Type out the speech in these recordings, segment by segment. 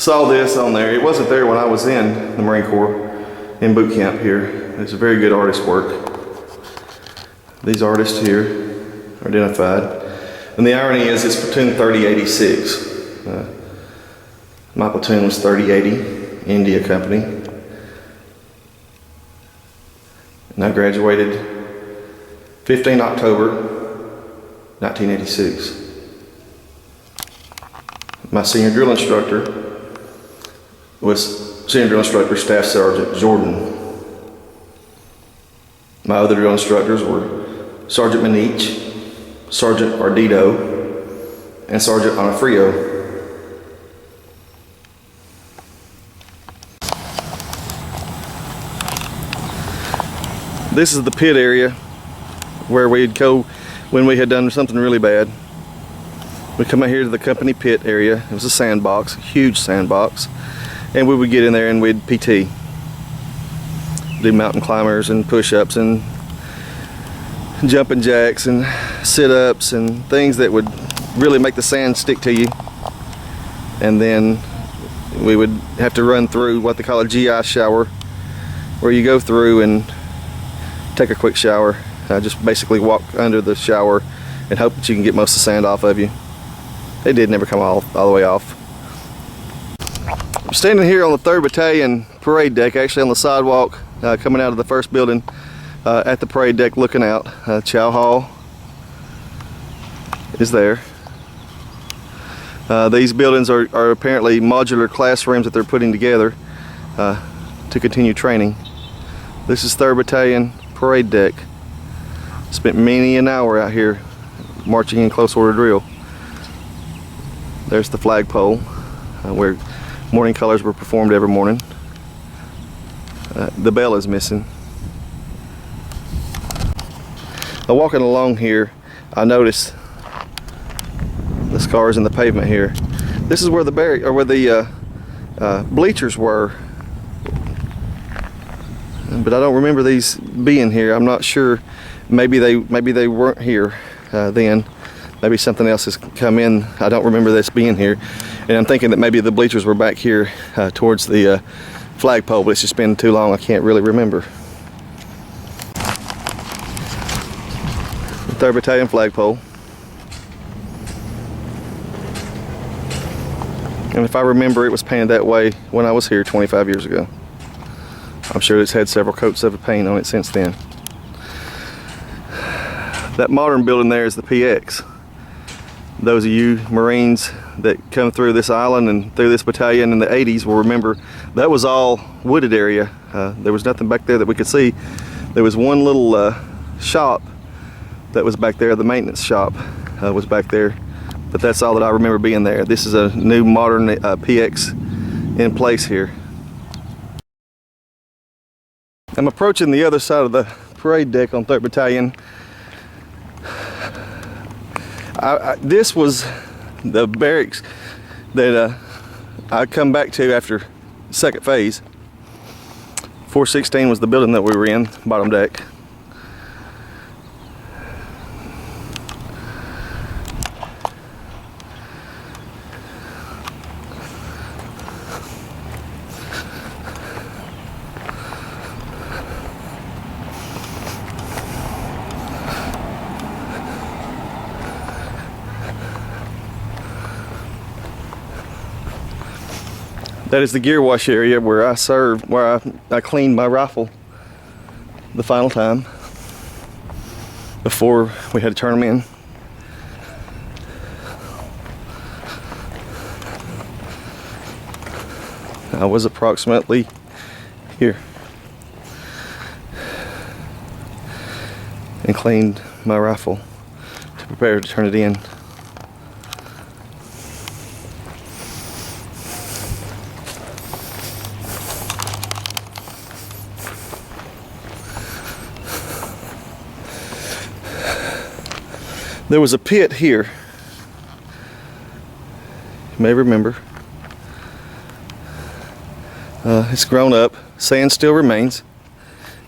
saw this on there. It wasn't there when I was in the Marine Corps in boot camp here. It's a very good artist work. These artists here are identified. And the irony is it's platoon 3086. My platoon was 3080, India Company. And I graduated 15 October 1986. My senior drill instructor was Senior Drill Instructor Staff Sergeant Jordan. My other drill instructors were Sergeant Manich, Sergeant Ardito, and Sergeant Onofrio. This is the pit area where we'd go when we had done something really bad. We'd come out here to the company pit area. It was a sandbox, a huge sandbox. And we would get in there and we'd PT. Do mountain climbers and push-ups and jumping jacks and sit-ups and things that would really make the sand stick to you. And then we would have to run through what they call a GI shower, where you go through and take a quick shower. Just basically walk under the shower and hope that you can get most of the sand off of you. They did never come all the way off. I'm standing here on the 3rd Battalion parade deck, actually on the sidewalk coming out of the first building at the parade deck looking out. Chow Hall is there. These buildings are apparently modular classrooms that they're putting together to continue training. This is 3rd Battalion parade deck. Spent many an hour out here marching in close order drill. There's the flagpole where morning colors were performed every morning. The bell is missing. Now, walking along here, I noticed the scars in the pavement here. This is where the bleachers were, but I don't remember these being here. I'm not sure. Maybe they weren't here then. Maybe something else has come in. I don't remember this being here. And I'm thinking that maybe the bleachers were back here towards the flagpole, but it's just been too long, I can't really remember. The 3rd Battalion flagpole. And if I remember, it was painted that way when I was here 25 years ago. I'm sure it's had several coats of paint on it since then. That modern building there is the PX. Those of you Marines that come through this island and through this battalion in the 80s will remember that was all wooded area. There was nothing back there that we could see. There was one little shop that was back there. The maintenance shop was back there, but that's all that I remember being there. This is a new modern PX in place here. I'm approaching the other side of the parade deck on 3rd Battalion. This was the barracks that I come back to after second phase. 416 was the building that we were in, bottom deck. That is the gear wash area where I served, where I cleaned my rifle the final time before we had to turn them in. I was approximately here and cleaned my rifle to prepare to turn it in. There was a pit here, you may remember. It's grown up, sand still remains.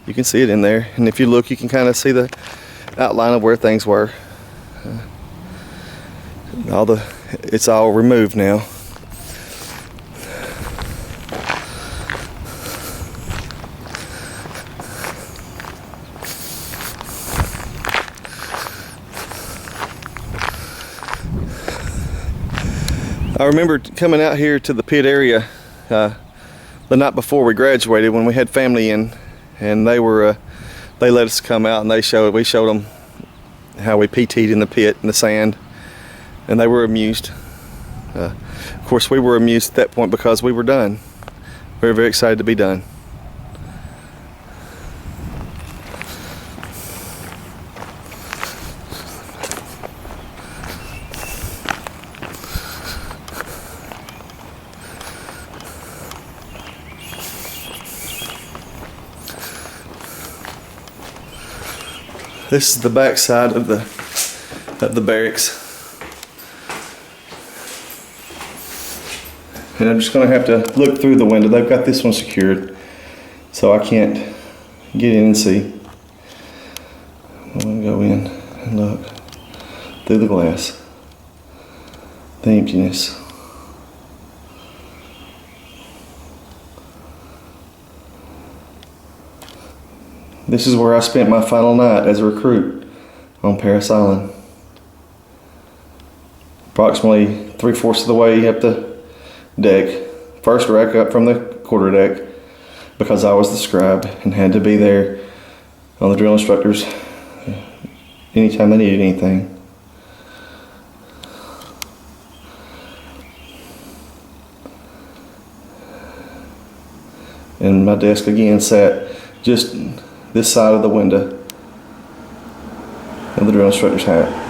You can see it in there, and if you look you can kind of see the outline of where things were. It's all removed now. I remember coming out here to the pit area the night before we graduated when we had family in, and they let us come out and we showed them how we PT'd in the pit in the sand, and they were amused. Of course, we were amused at that point because we were done. We were very excited to be done. This is the back side of the barracks. And I'm just going to have to look through the window. They've got this one secured, so I can't get in and see. I'm going to go in and look through the glass. The emptiness. This is where I spent my final night as a recruit on Parris Island. Approximately 3/4 of the way up the deck. First rack up from the quarterdeck, because I was the scribe and had to be there on the drill instructors anytime they needed anything. And my desk again sat just this side of the window of the drill instructor's hat.